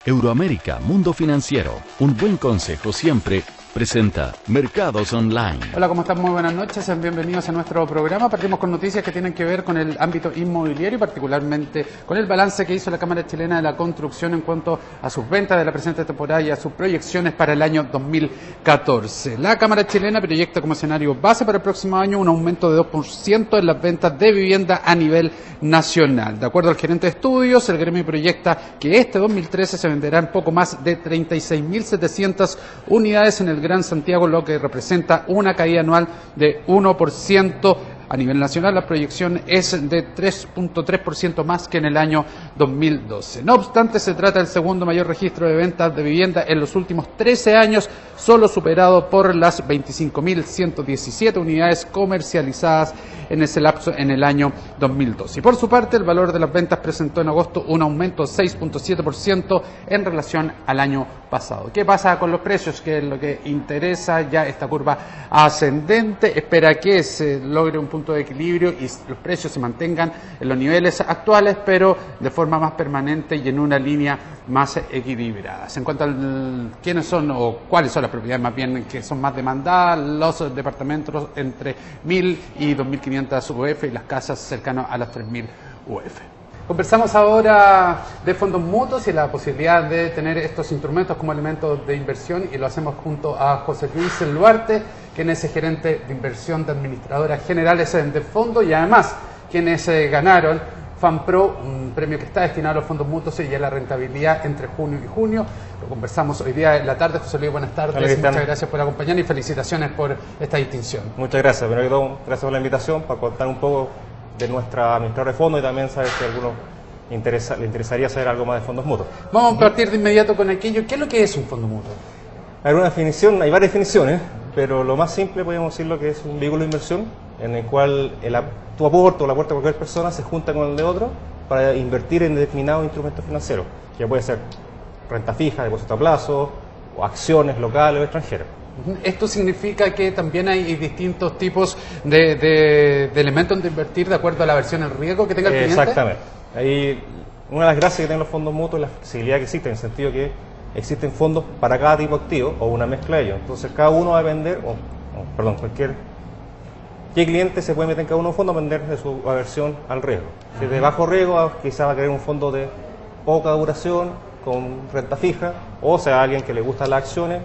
Euroamérica Mundo Financiero, un buen consejo siempre, presenta Mercados Online. Hola, ¿cómo están? Muy buenas noches, sean bienvenidos a nuestro programa. Partimos con noticias que tienen que ver con el ámbito inmobiliario y particularmente con el balance que hizo la Cámara Chilena de la Construcción en cuanto a sus ventas de la presente temporada y a sus proyecciones para el año 2014. La Cámara Chilena proyecta como escenario base para el próximo año un aumento de 2% en las ventas de vivienda a nivel nacional. De acuerdo al gerente de estudios, el gremio proyecta que este 2013 se venderán poco más de 36.700 unidades en el Gran Santiago, lo que representa una caída anual de 1%. A nivel nacional, la proyección es de 3.3% más que en el año 2012. No obstante, se trata del segundo mayor registro de ventas de vivienda en los últimos 13 años, solo superado por las 25.117 unidades comercializadas en ese lapso en el año 2012. Y por su parte, el valor de las ventas presentó en agosto un aumento de 6.7% en relación al año pasado. ¿Qué pasa con los precios? Que es lo que interesa. Ya esta curva ascendente espera que se logre un punto de equilibrio y los precios se mantengan en los niveles actuales, pero de forma más permanente y en una línea más equilibrada. En cuanto a quiénes son o cuáles son las propiedades más bien que son más demandadas, los departamentos entre 1.000 y 2.500 UF y las casas cercanas a las 3.000 UF. Conversamos ahora de fondos mutuos y la posibilidad de tener estos instrumentos como elementos de inversión, y lo hacemos junto a José Luis Luarte, quien es el gerente de inversión de administradoras generales de fondo, y además quienes ganaron FANPRO, un premio que está destinado a los fondos mutuos y a la rentabilidad entre junio y junio. Lo conversamos hoy día en la tarde. José Luis, buenas tardes. Muchas gracias por acompañarnos y felicitaciones por esta distinción. Muchas gracias. Primero que todo, gracias por la invitación para contar un poco de nuestra administradora de fondos y también saber si a alguno le interesaría saber algo más de fondos mutuos. Vamos a partir de inmediato con aquello. ¿Qué es lo que es un fondo mutuo? Hay una definición, hay varias definiciones, pero lo más simple podemos decir lo que es un vehículo de inversión en el cual tu aporte o el aporte de cualquier persona se junta con el de otro para invertir en determinados instrumentos financieros, que puede ser renta fija, depósito a plazo, o acciones locales o extranjeras. Esto significa que también hay distintos tipos de elementos de invertir de acuerdo a la versión en riesgo que tenga el cliente. Exactamente. Ahí, una de las gracias que tienen los fondos mutuos es la flexibilidad que existe, en el sentido que existen fondos para cada tipo de activo o una mezcla de ellos. Entonces cada uno va a vender, ¿qué cliente se puede meter en cada uno de los fondos a vender de su aversión al riesgo? Si es de bajo riesgo, quizás va a querer un fondo de poca duración, con renta fija, o sea, alguien que le gustan las acciones,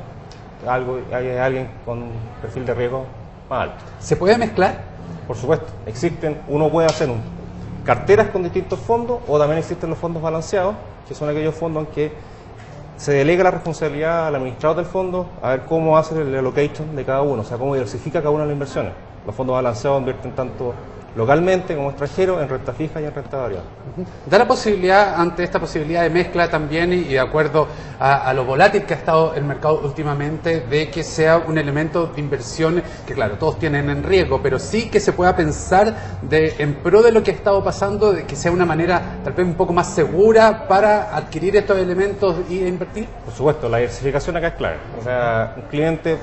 alguien con un perfil de riesgo más alto. ¿Se puede mezclar? Por supuesto, uno puede hacer carteras con distintos fondos, o también existen los fondos balanceados, que son aquellos fondos en que se delega la responsabilidad al administrador del fondo a ver cómo hace el allocation de cada uno, o sea, cómo diversifica cada una de las inversiones. Los fondos balanceados invierten tanto localmente como extranjeros en renta fija y en renta variable. Da la posibilidad, ante esta posibilidad de mezcla también, y de acuerdo a lo volátil que ha estado el mercado últimamente, de que sea un elemento de inversión que, claro, todos tienen en riesgo, pero sí que se pueda pensar en pro de lo que ha estado pasando, de que sea una manera tal vez un poco más segura para adquirir estos elementos y invertir. Por supuesto, la diversificación acá es clave. O sea, un cliente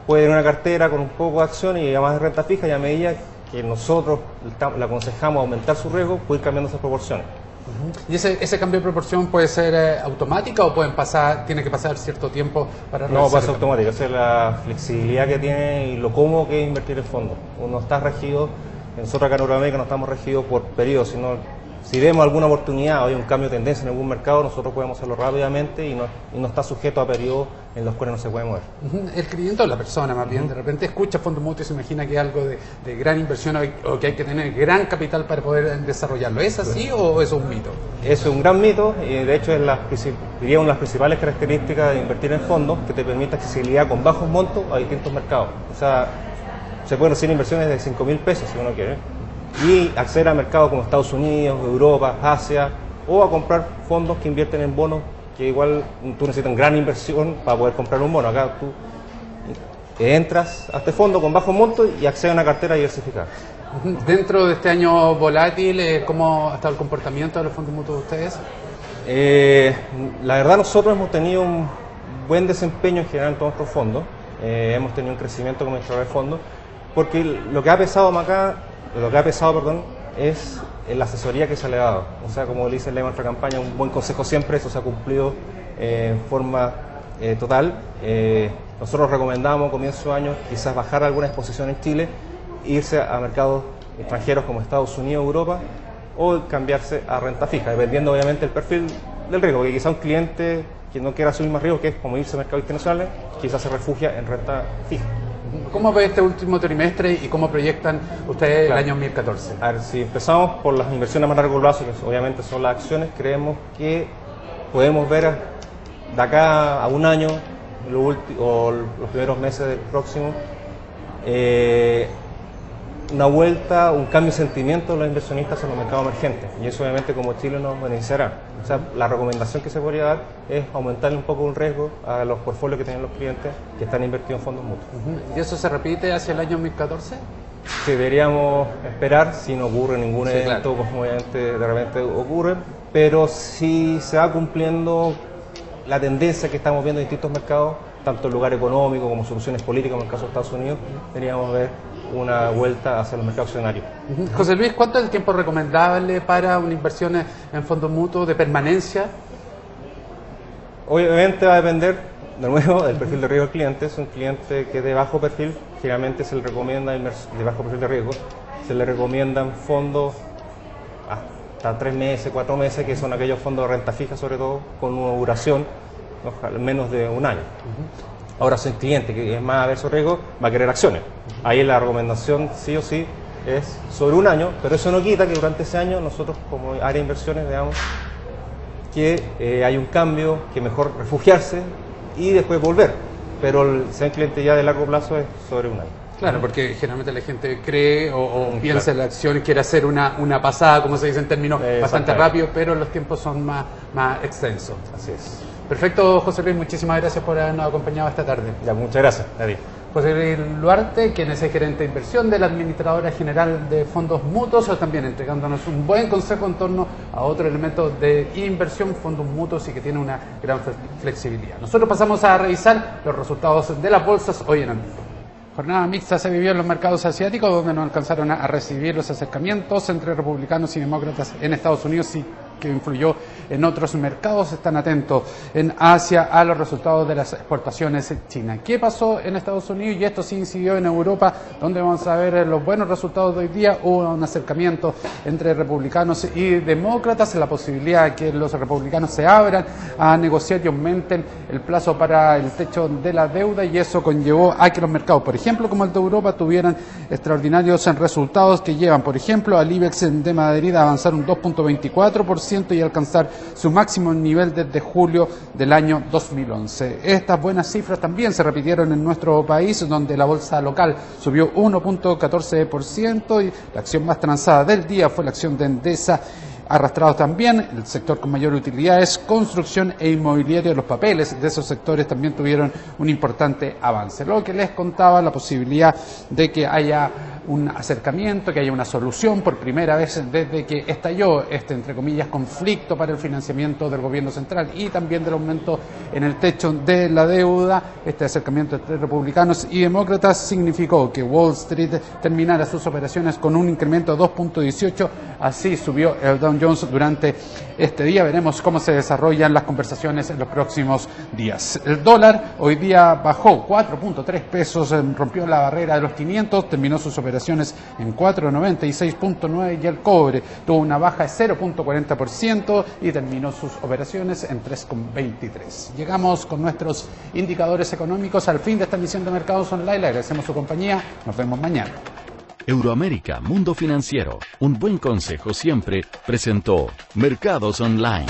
puede tener una cartera con un poco de acción y además de renta fija, y a medida que nosotros le aconsejamos aumentar su riesgo, puede ir cambiando esas proporciones. ¿Y ese cambio de proporción puede ser automática o tiene que pasar cierto tiempo para realizar? No, pasa automático. Esa es la flexibilidad que tiene y lo cómodo que es invertir en fondos. Uno está regido, nosotros acá en Euroamérica no estamos regidos por periodos, sino si vemos alguna oportunidad o hay un cambio de tendencia en algún mercado, nosotros podemos hacerlo rápidamente y no está sujeto a periodos en los cuales no se puede mover. El cliente o la persona más bien, de repente escucha fondos mutuos y se imagina que es algo de gran inversión o que hay que tener gran capital para poder desarrollarlo. ¿Es así o es un mito? Es un gran mito y de hecho diría una de las principales características de invertir en fondos, que te permite accesibilidad con bajos montos a distintos mercados. O sea, se pueden hacer inversiones de 5.000 pesos si uno quiere, y acceder a mercados como Estados Unidos, Europa, Asia, o a comprar fondos que invierten en bonos, que igual tú necesitas gran inversión para poder comprar un bono. Acá tú entras a este fondo con bajos montos y accedes a una cartera diversificada. Dentro de este año volátil, ¿cómo ha estado el comportamiento de los fondos mutuos de ustedes? La verdad, nosotros hemos tenido un buen desempeño en general en todos nuestros fondos. Hemos tenido un crecimiento como administrador de fondos, porque lo que ha pesado es la asesoría que se le ha dado. O sea, como dice el lema de nuestra campaña, un buen consejo siempre, eso se ha cumplido en forma total. Nosotros recomendamos a comienzo de año quizás bajar alguna exposición en Chile, irse a mercados extranjeros como Estados Unidos, Europa, o cambiarse a renta fija, dependiendo obviamente del perfil del riesgo, porque quizá un cliente que no quiera asumir más riesgo, que es como irse a mercados internacionales, quizás se refugia en renta fija. ¿Cómo ve este último trimestre y cómo proyectan ustedes Claro. el año 2014? A ver, si empezamos por las inversiones a más largo plazo, que obviamente son las acciones, creemos que podemos ver de acá a un año o los primeros meses del próximo una vuelta, un cambio de sentimiento de los inversionistas en los mercados emergentes, y eso obviamente como Chile nos beneficiará. O sea, la recomendación que se podría dar es aumentarle un poco el riesgo a los portfolios que tienen los clientes que están invertidos en fondos mutuos. ¿Y eso se repite hacia el año 2014? Sí, deberíamos esperar si no ocurre ningún Sí, evento, claro. como obviamente de repente ocurre, pero si se va cumpliendo la tendencia que estamos viendo en distintos mercados, tanto el lugar económico como soluciones políticas, como en el caso de Estados Unidos, deberíamos ver una vuelta hacia los mercados accionarios. José Luis, ¿cuánto es el tiempo recomendable para una inversión en fondos mutuos de permanencia? Obviamente va a depender, de nuevo, del perfil de riesgo del cliente. Es un cliente que es de bajo perfil, generalmente se le recomienda, de bajo perfil de riesgo, se le recomiendan fondos hasta 3 meses, 4 meses, que son aquellos fondos de renta fija, sobre todo, con una duración menos de un año. Ahora, si el cliente que es más averso a riesgo va a querer acciones. Ahí la recomendación sí o sí es sobre un año, pero eso no quita que durante ese año nosotros como área de inversiones veamos que hay un cambio, que mejor refugiarse y después volver. Pero si el cliente ya de largo plazo es sobre un año. Claro, porque generalmente la gente cree o piensa en la acción y quiere hacer una pasada, como se dice en términos bastante rápido, pero los tiempos son más extensos. Así es. Perfecto, José Luis, muchísimas gracias por habernos acompañado esta tarde. Ya, muchas gracias. Nadie. José Luis Duarte, quien es el gerente de inversión de la Administradora General de Fondos Mutuos, también entregándonos un buen consejo en torno a otro elemento de inversión, fondos mutuos, y que tiene una gran flexibilidad. Nosotros pasamos a revisar los resultados de las bolsas hoy en América. Jornada mixta se vivió en los mercados asiáticos, donde no alcanzaron a recibir los acercamientos entre republicanos y demócratas en Estados Unidos, y que influyó en otros mercados. Están atentos en Asia a los resultados de las exportaciones chinas. ¿Qué pasó en Estados Unidos? Y esto sí incidió en Europa, donde vamos a ver los buenos resultados de hoy día. Hubo un acercamiento entre republicanos y demócratas, la posibilidad de que los republicanos se abran a negociar y aumenten el plazo para el techo de la deuda, y eso conllevó a que los mercados, por ejemplo, como el de Europa, tuvieran extraordinarios resultados que llevan, por ejemplo, al IBEX de Madrid a avanzar un 2.24% y alcanzar su máximo nivel desde julio del año 2011. Estas buenas cifras también se repitieron en nuestro país, donde la bolsa local subió 1.14% y la acción más transada del día fue la acción de Endesa. Arrastrado también el sector con mayor utilidad es construcción e inmobiliario. Los papeles de esos sectores también tuvieron un importante avance. Lo que les contaba, la posibilidad de que haya un acercamiento, que haya una solución por primera vez desde que estalló este, entre comillas, conflicto para el financiamiento del gobierno central y también del aumento en el techo de la deuda. Este acercamiento entre republicanos y demócratas significó que Wall Street terminara sus operaciones con un incremento de 2.18, así subió el Dow Jones durante este día. Veremos cómo se desarrollan las conversaciones en los próximos días. El dólar hoy día bajó 4.3 pesos, rompió la barrera de los 500, terminó sus operaciones en 4.96.9 y el cobre tuvo una baja de 0.40% y terminó sus operaciones en 3.23. Llegamos con nuestros indicadores económicos al fin de esta emisión de Mercados Online. Le agradecemos su compañía. Nos vemos mañana. Euroamérica Mundo Financiero, un buen consejo siempre, presentó Mercados Online.